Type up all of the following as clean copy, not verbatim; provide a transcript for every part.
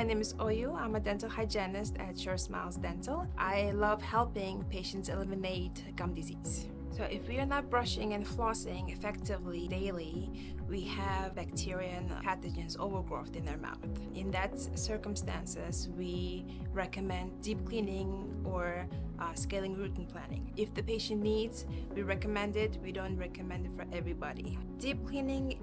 name is Oyu. I'm a dental hygienist at Sure Smiles Dental. I love helping patients eliminate gum disease. So if we are not brushing and flossing effectively daily, we have bacteria and pathogens overgrowth in our mouth. In that circumstances, we recommend deep cleaning or scaling root and planning. If the patient needs, we recommend it. We don't recommend it for everybody. Deep cleaning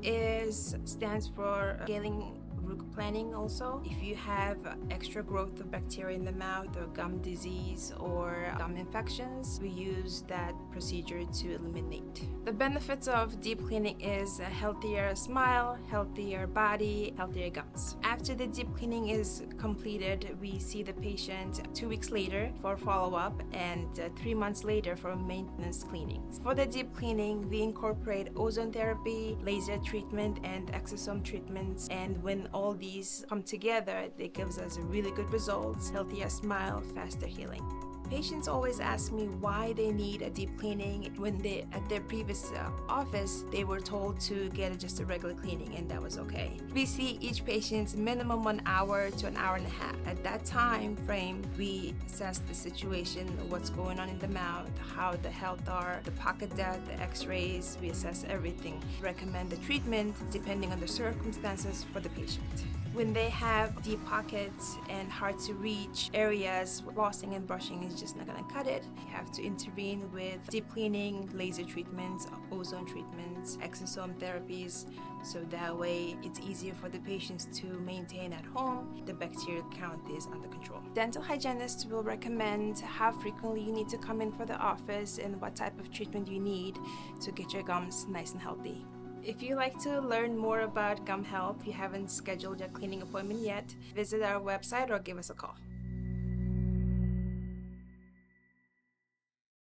stands for scaling root planning also. If you have extra growth of bacteria in the mouth or gum disease or gum infections, we use that procedure to eliminate. The benefits of deep cleaning is a healthier smile, healthier body, healthier gums. After the deep cleaning is completed, we see the patient 2 weeks later for follow-up and 3 months later for maintenance cleanings. For the deep cleaning, we incorporate ozone therapy, laser treatment, and exosome treatments, and when all these come together, it gives us really good results, healthier smile, faster healing. Patients always ask me why they need a deep cleaning when at their previous office they were told to get just a regular cleaning and that was okay. We see each patient minimum 1 hour to an hour and a half. At that time frame, we assess the situation, what's going on in the mouth, how the health are, the pocket depth, the x-rays, we assess everything. Recommend the treatment depending on the circumstances for the patient. When they have deep pockets and hard to reach areas, flossing and brushing is just not gonna cut it. You have to intervene with deep cleaning, laser treatments, ozone treatments, exosome therapies, so that way it's easier for the patients to maintain at home. The bacterial count is under control. Dental hygienists will recommend how frequently you need to come in for the office and what type of treatment you need to get your gums nice and healthy. If you'd like to learn more about gum health, you haven't scheduled your cleaning appointment yet, visit our website or give us a call.